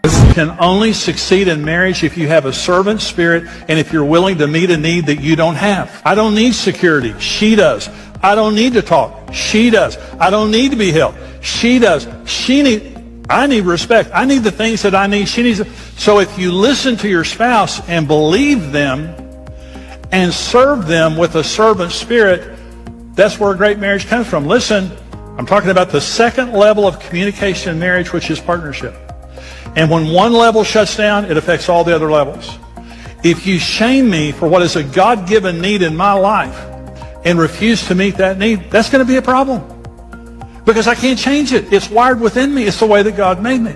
You can only succeed in marriage if you have a servant spirit and if you're willing to meet a need that you don't have. I don't need security. She does. I don't need to talk. She does. I don't need to be helped. She does. I need respect. I need the things that I need. She needs. So if you listen to your spouse and believe them and serve them with a servant spirit, that's where a great marriage comes from. Listen, I'm talking about the second level of communication in marriage, which is partnership. And when one level shuts down, it affects all the other levels. If you shame me for what is a God-given need in my life and refuse to meet that need, that's going to be a problem. Because I can't change it. It's wired within me. It's the way that God made me.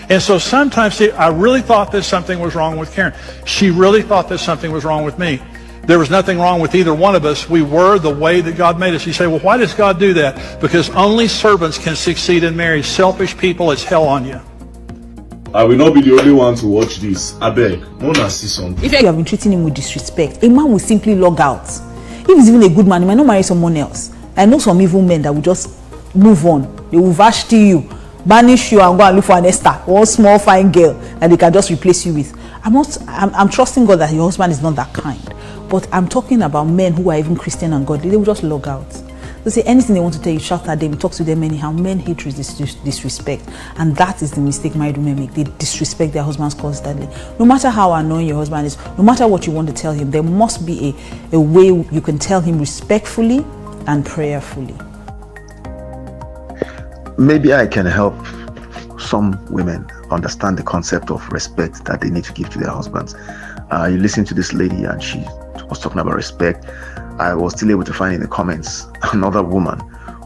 And so sometimes, see, I really thought that something was wrong with Karen. She really thought that something was wrong with me. There was nothing wrong with either one of us. We were the way that God made us. You say, well, why does God do that? Because only servants can succeed in marriage. Selfish people, it's hell on you. I will not be the only one to watch this. I beg, Mona, see something. If you have been treating him with disrespect, a man will simply log out. If he's even a good man, he might not marry someone else. I know some evil men that will just move on. They will vashti you, banish you, and go and look for an Esther, one small fine girl that they can just replace you with. I'm trusting God that your husband is not that kind. But I'm talking about men who are even Christian and godly. They will just log out. They say anything they want to tell you, shout at them, talk to them anyhow. Men hate disrespect. And that is the mistake married women make. They disrespect their husbands constantly. No matter how annoying your husband is, no matter what you want to tell him, there must be a way you can tell him respectfully and prayerfully. Maybe I can help some women understand the concept of respect that they need to give to their husbands. You listen to this lady and she was talking about respect. I was still able to find in the comments another woman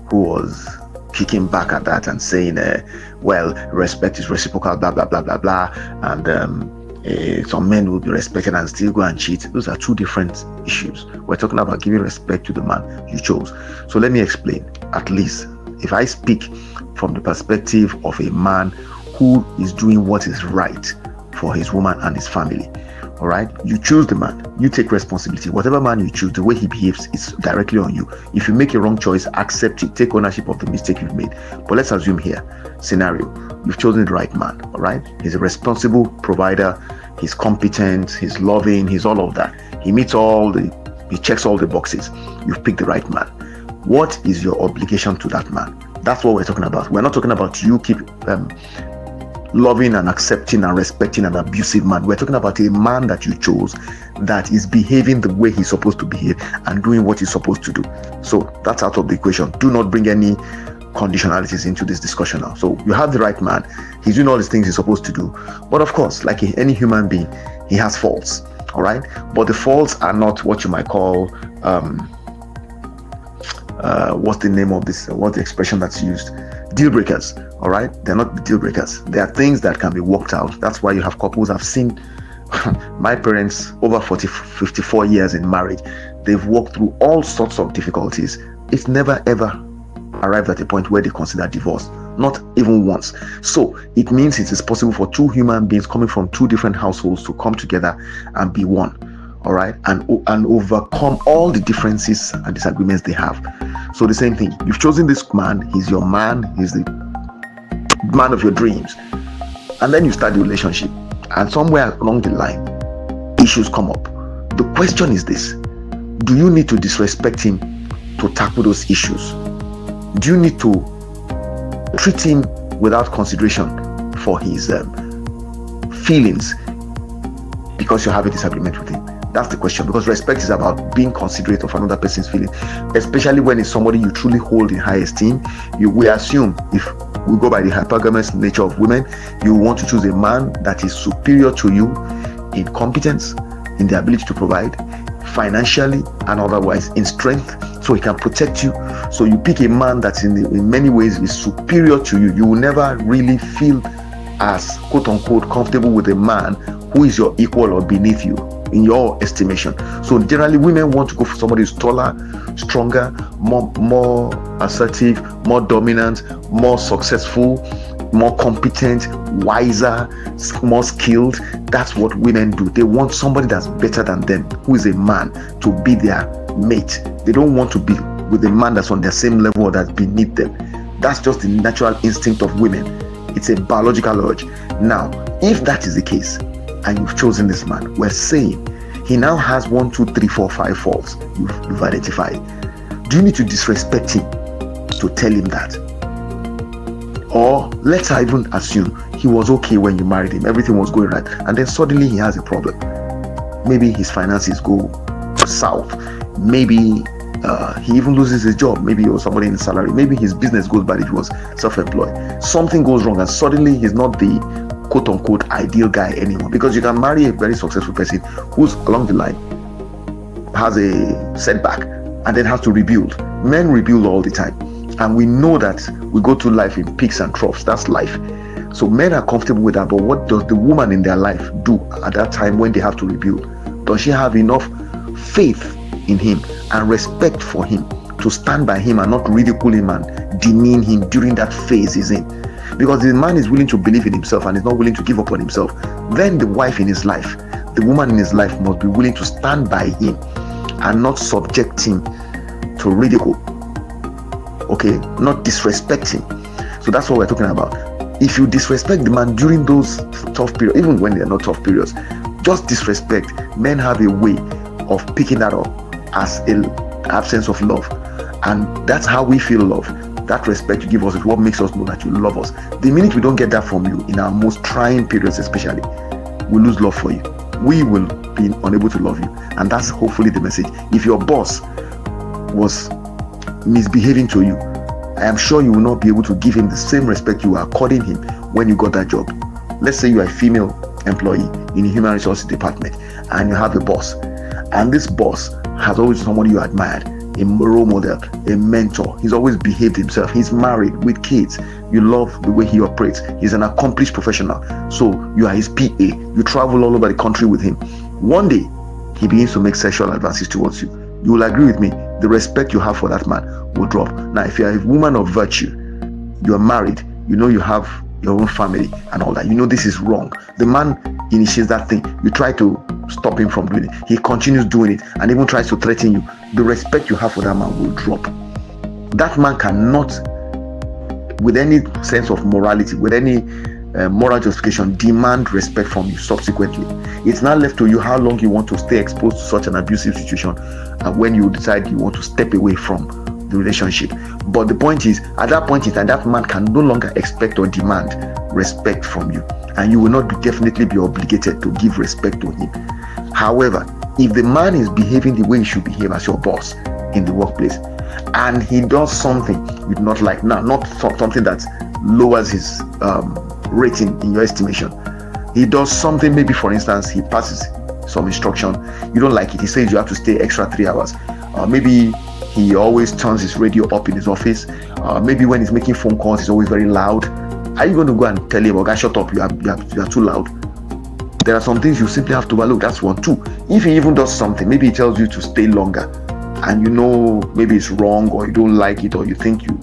who was kicking back at that and saying, well, respect is reciprocal, blah, blah, blah, blah, blah. And some men will be respected and still go and cheat. Those are two different issues. We're talking about giving respect to the man you chose. So let me explain. At least if I speak from the perspective of a man who is doing what is right for his woman and his family. All right, you choose the man, you take responsibility. Whatever man you choose, the way he behaves is directly on you. If you make a wrong choice, accept it, take ownership of the mistake you've made. But let's assume here, scenario, you've chosen the right man. All right, he's a responsible provider, he's competent, he's loving, he's all of that. He checks all the boxes. You've picked the right man. What is your obligation to that man? That's what we're talking about. We're not talking about you keep loving and accepting and respecting an abusive man. We're talking about a man that you chose that is behaving the way he's supposed to behave and doing what he's supposed to do. So that's out of the equation. Do not bring any conditionalities into this discussion now. So you have the right man, he's doing all these things he's supposed to do. But of course, like any human being, he has faults. All right, but the faults are not what you might call what's the name of this, what's the expression that's used, deal breakers. All right, they're not deal breakers. They are things that can be worked out. That's why you have couples. I've seen my parents over 54 years in marriage. They've walked through all sorts of difficulties. It's never ever arrived at a point where they consider divorce, not even once. So it means it is possible for two human beings coming from two different households to come together and be one. All right, and overcome all the differences and disagreements they have. So the same thing, you've chosen this man, he's your man, he's the man of your dreams, and then you start the relationship, and somewhere along the line issues come up. The question is this: do you need to disrespect him to tackle those issues? Do you need to treat him without consideration for his feelings because you have a disagreement with him? That's the question, because respect is about being considerate of another person's feelings, especially when it's somebody you truly hold in high esteem. We assume, if we go by the hypergamous nature of women, you want to choose a man that is superior to you in competence, in the ability to provide, financially and otherwise, in strength, so he can protect you. So you pick a man that in many ways is superior to you. You will never really feel as quote unquote comfortable with a man who is your equal or beneath you in your estimation. So generally women want to go for somebody who's taller, stronger, more assertive, more dominant, more successful, more competent, wiser, more skilled. That's what women do. They want somebody that's better than them, who is a man, to be their mate. They don't want to be with a man that's on their same level or that's beneath them. That's just the natural instinct of women. It's a biological urge. Now, if that is the case, and you've chosen this man, we're saying he now has 1, 2, 3, 4, 5 faults you've identified. Do you need to disrespect him to tell him that? Or let's even assume he was okay when you married him, everything was going right, and then suddenly he has a problem. Maybe his finances go south. Maybe he even loses his job. Maybe he was somebody in salary. Maybe his business goes bad if he was self-employed. Something goes wrong and suddenly he's not the quote-unquote ideal guy anymore. Because you can marry a very successful person who's along the line has a setback and then has to rebuild. Men rebuild all the time. And we know that we go through life in peaks and troughs. That's life. So men are comfortable with that. But what does the woman in their life do at that time when they have to rebuild? Does she have enough faith in him and respect for him to stand by him and not ridicule him and demean him during that phase he's in? Because the man is willing to believe in himself and is not willing to give up on himself, then the wife in his life, the woman in his life, must be willing to stand by him and not subject him to ridicule. Okay, not disrespect him. So that's what we're talking about. If you disrespect the man during those tough periods, even when they're not tough periods, just disrespect. Men have a way of picking that up as an absence of love, and that's how we feel love. That respect you give us is what makes us know that you love us. The minute we don't get that from you in our most trying periods, especially, we lose love for you. We will be unable to love you, and that's hopefully the message. If your boss was misbehaving to you, I am sure you will not be able to give him the same respect you were according him when you got that job. Let's say you are a female employee in a human resources department and you have a boss, and this boss has always been somebody you admired, a role model, a mentor. He's always behaved himself. He's married with kids. You love the way he operates. He's an accomplished professional. So you are his PA. You travel all over the country with him. One day he begins to make sexual advances towards you. You will agree with me, the respect you have for that man will drop. Now, if you are a woman of virtue, you are married, you know you have your own family and all that, you know this is wrong. The man initiates that thing, you try to stop him from doing it, he continues doing it and even tries to threaten you. The respect you have for that man will drop. That man cannot, with any sense of morality, with any moral justification, demand respect from you subsequently. It's now left to you how long you want to stay exposed to such an abusive situation and when you decide you want to step away from the relationship. But the point is, at that point in time, that man can no longer expect or demand respect from you, and you will not definitely be obligated to give respect to him. However, if the man is behaving the way he should behave as your boss in the workplace, and he does something you do not like, now not something that lowers his rating in your estimation, he does something, maybe for instance he passes some instruction, you don't like it, he says you have to stay extra 3 hours, maybe he always turns his radio up in his office, maybe when he's making phone calls he's always very loud. Are you going to go and tell him, okay, shut up, you are too loud? There are some things you simply have to overlook. That's one. Two, if he even does something, maybe he tells you to stay longer and you know maybe it's wrong or you don't like it or you think you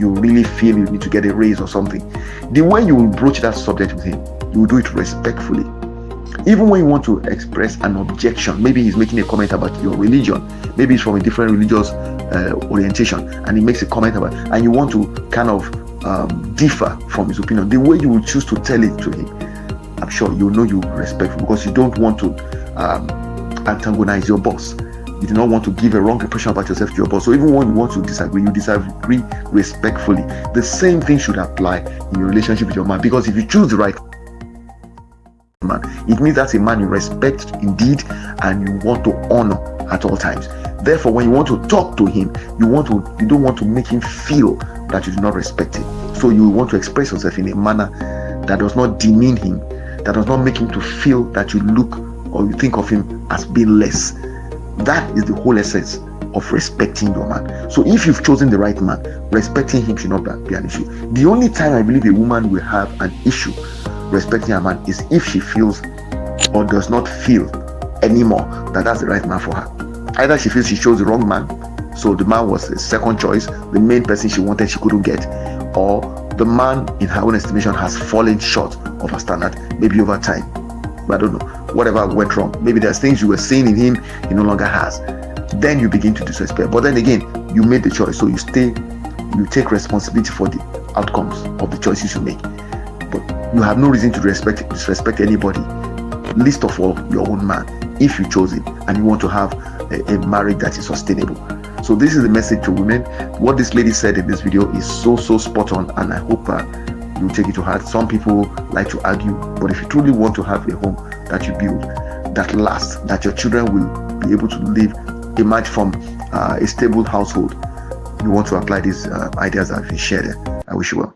really feel you need to get a raise or something, the way you will broach that subject with him, you will do it respectfully. Even when you want to express an objection, maybe he's making a comment about your religion, maybe it's from a different religious orientation and he makes a comment about it, and you want to kind of differ from his opinion, the way you will choose to tell it to him, I'm sure you know you respect, because you don't want to antagonize your boss. You do not want to give a wrong impression about yourself to your boss. So even when you want to disagree, you disagree respectfully. The same thing should apply in your relationship with your man, because if you choose the right man, it means that's a man you respect indeed and you want to honor at all times. Therefore, when you want to talk to him, you don't want to make him feel that you do not respect him. So you want to express yourself in a manner that does not demean him, that does not make him to feel that you look or you think of him as being less. That is the whole essence of respecting your man. So if you've chosen the right man, respecting him should not be an issue. The only time I believe a woman will have an issue respecting a man is if she feels or does not feel anymore that that's the right man for her. Either she feels she chose the wrong man, so the man was a second choice, the main person she wanted she couldn't get, or the man in her own estimation has fallen short of her standard, maybe over time. But I don't know, whatever went wrong. Maybe there's things you were seeing in him he no longer has. Then you begin to disrespect. But then again, you made the choice, so you take responsibility for the outcomes of the choices you make. You have no reason to disrespect anybody, least of all your own man, if you chose it and you want to have a marriage that is sustainable. So this is the message to women. What this lady said in this video is so spot on, and I hope you take it to heart. Some people like to argue, but if you truly want to have a home that you build, that lasts, that your children will be able to emerge from a stable household, you want to apply these ideas that we shared. I wish you well.